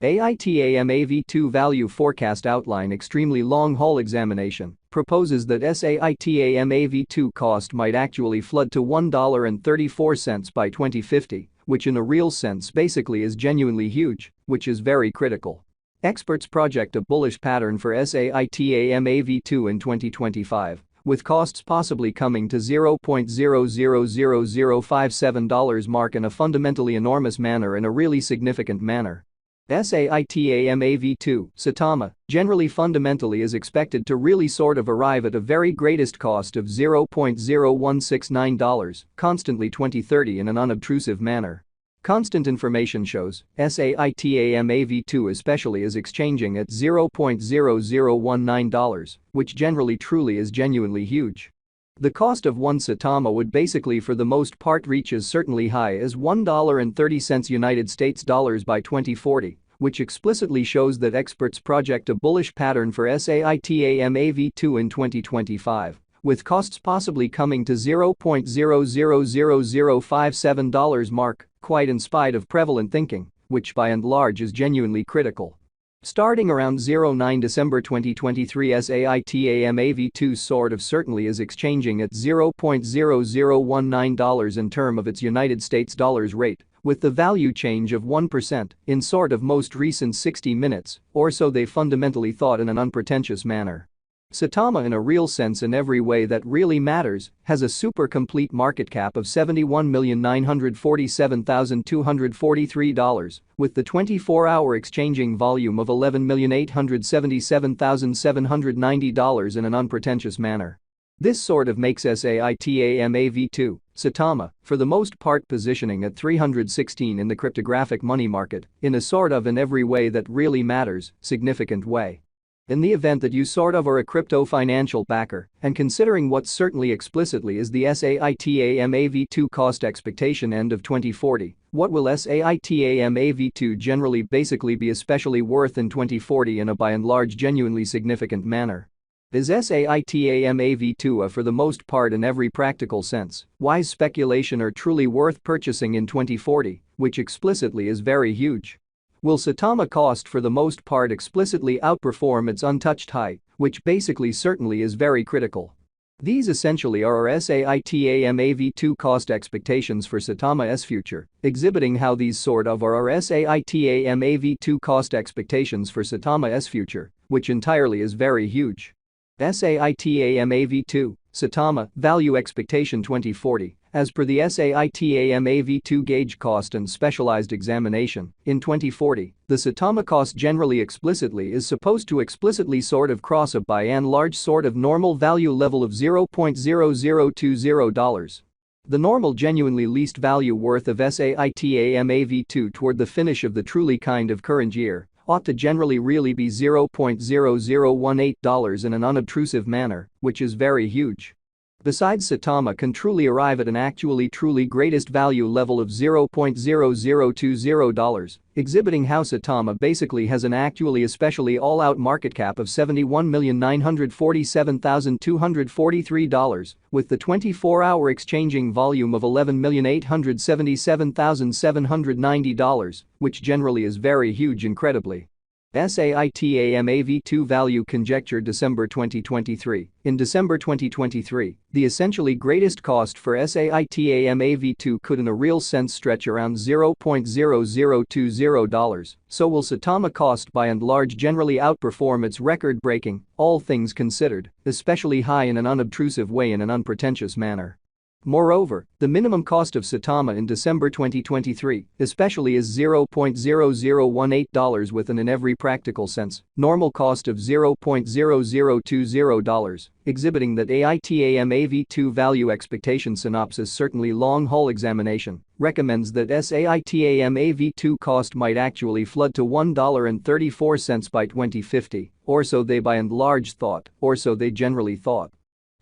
SAITAMAV2 value forecast outline extremely long-haul examination proposes that SAITAMAV2 cost might actually flood to $1.34 by 2050, which in a real sense basically is genuinely huge, which is very critical. Experts project a bullish pattern for SAITAMAV2 in 2025, with costs possibly coming to $0.000057 mark in a fundamentally enormous manner in a really significant manner. SAITAMAV2, Saitama, generally fundamentally is expected to really sort of arrive at a very greatest cost of $0.0169, constantly 2030 in an unobtrusive manner. Constant information shows SAITAMAV2 especially is exchanging at $0.0019, which generally truly is genuinely huge. The cost of one Saitama would basically for the most part reach as certainly high as $1.30 United States dollars by 2040, which explicitly shows that experts project a bullish pattern for SAITAMAV2 in 2025, with costs possibly coming to $0.000057 mark, quite in spite of prevalent thinking, which by and large is genuinely critical. Starting around 09 December 2023, SAITAMAV2 sort of certainly is exchanging at $0.0019 in term of its United States dollars rate, with the value change of 1% in sort of most recent 60 minutes, or so they fundamentally thought in an unpretentious manner. Saitama in a real sense in every way that really matters has a super complete market cap of $71,947,243, with the 24-hour exchanging volume of $11,877,790 in an unpretentious manner. This sort of makes SAITAMAV2, Saitama, for the most part positioning at 316 in the cryptographic money market in a sort of in every way that really matters, significant way. In the event that you sort of are a crypto financial backer, and considering what certainly explicitly is the SAITAMAV2 cost expectation end of 2040, what will SAITAMAV2 generally basically be especially worth in 2040 in a by and large genuinely significant manner? Is SAITAMAV2 a for the most part in every practical sense wise speculation or truly worth purchasing in 2040, which explicitly is very huge? Will Saitama cost for the most part explicitly outperform its untouched high, which basically certainly is very critical? These essentially are our SAITAMAV2 cost expectations for Saitama's future, exhibiting how these sort of are our SAITAMAV2 cost expectations for Saitama's future, which entirely is very huge. SAITAMAV2, Saitama, value expectation 2040. As per the SAITAMAV2 gauge cost and specialized examination, in 2040, the Saitama cost generally explicitly is supposed to explicitly sort of cross a by and large sort of normal value level of $0.0020. The normal genuinely least value worth of SAITAMAV2 toward the finish of the truly kind of current year ought to generally really be $0.0018 in an unobtrusive manner, which is very huge. Besides, Saitama can truly arrive at an actually truly greatest value level of $0.0020, exhibiting how Saitama basically has an actually especially all-out market cap of $71,947,243, with the 24-hour exchanging volume of $11,877,790, which generally is very huge incredibly. SAITAMAV2 value conjecture December 2023. In December 2023, the essentially greatest cost for SAITAMAV2 could in a real sense stretch around $0.0020, so will Saitama cost by and large generally outperform its record-breaking, all things considered, especially high in an unobtrusive way in an unpretentious manner. Moreover, the minimum cost of Saitama in December 2023 especially is $0.0018 with an in every practical sense normal cost of $0.0020, exhibiting that SAITAMAV2 value expectation synopsis certainly long-haul examination recommends that SAITAMAV2 cost might actually flood to $1.34 by 2050, or so they by and large thought, or so they generally thought.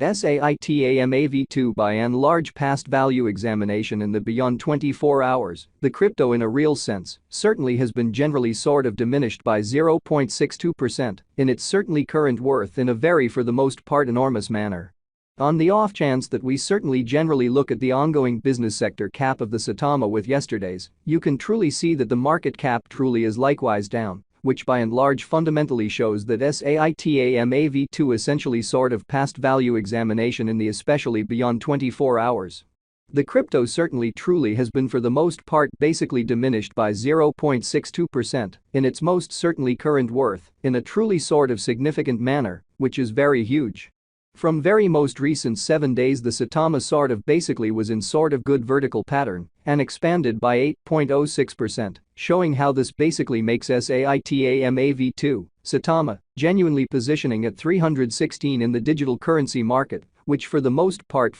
SAITAMAV2 by and large past value examination in the beyond 24 hours, the crypto in a real sense certainly has been generally sort of diminished by 0.62% in its certainly current worth in a very for the most part enormous manner. On the off chance that we certainly generally look at the ongoing business sector cap of the Saitama with yesterday's, you can truly see that the market cap truly is likewise down, which by and large fundamentally shows that Saitama V2 essentially sort of passed value examination in the especially beyond 24 hours. The crypto certainly truly has been for the most part basically diminished by 0.62% in its most certainly current worth in a truly sort of significant manner, which is very huge. From very most recent 7 days the Saitama sort of basically was in sort of good vertical pattern and expanded by 8.06%, showing how this basically makes Saitama V2, Saitama, genuinely positioning at 316 in the digital currency market, which for the most part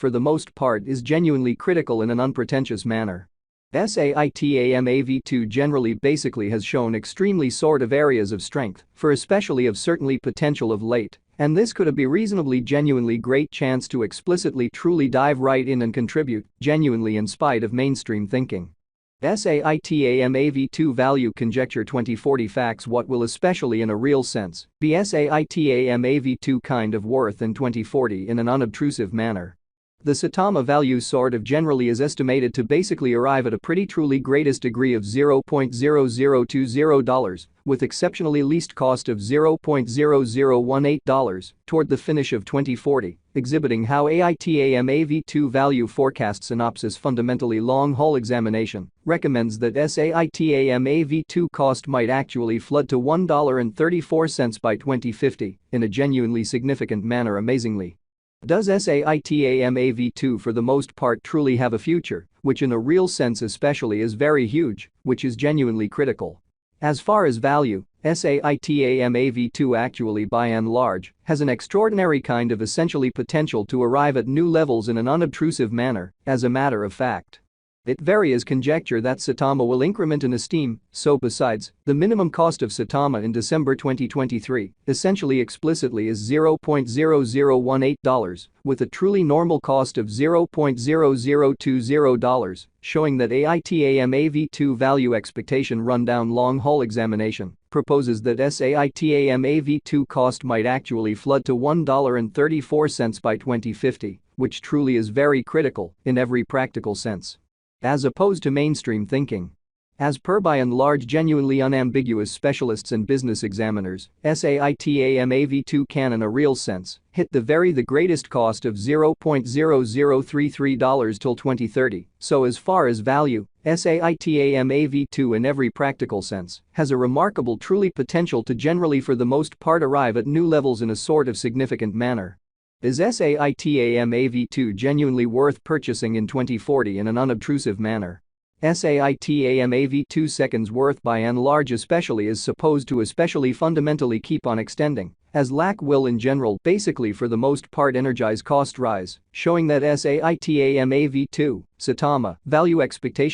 is genuinely critical in an unpretentious manner. Saitama V2 generally basically has shown extremely sort of areas of strength for especially of certainly potential of late. And this could be reasonably genuinely great chance to explicitly truly dive right in and contribute, genuinely in spite of mainstream thinking. Saitama V2 value conjecture 2040 facts what will especially in a real sense be Saitama V2 kind of worth in 2040 in an unobtrusive manner. The Saitama value sort of generally is estimated to basically arrive at a pretty truly greatest degree of $0.0020 with exceptionally least cost of $0.0018 toward the finish of 2040, exhibiting how Saitama V2 value forecast synopsis fundamentally long-haul examination recommends that Saitama V2 cost might actually flood to $1.34 by 2050 in a genuinely significant manner amazingly. Does Saitama V2 for the most part truly have a future, which in a real sense especially is very huge, which is genuinely critical? As far as value, Saitama V2 actually by and large has an extraordinary kind of essentially potential to arrive at new levels in an unobtrusive manner, as a matter of fact. It varies conjecture that Saitama will increment in esteem, so besides, the minimum cost of Saitama in December 2023 essentially explicitly is $0.0018 with a truly normal cost of $0.0020, showing that Saitama V2 value expectation rundown long-haul examination proposes that Saitama V2 cost might actually flood to $1.34 by 2050, which truly is very critical in every practical sense. As opposed to mainstream thinking. As per by and large genuinely unambiguous specialists and business examiners, Saitama V2 can in a real sense hit the greatest cost of $0.0033 till 2030, so as far as value, Saitama V2 in every practical sense has a remarkable truly potential to generally for the most part arrive at new levels in a sort of significant manner. Is Saitama V2 genuinely worth purchasing in 2040 in an unobtrusive manner? Saitama V2 seconds worth by and large especially is supposed to especially fundamentally keep on extending, as lack will in general basically for the most part energize cost rise, showing that Saitama V2, Saitama, value expectation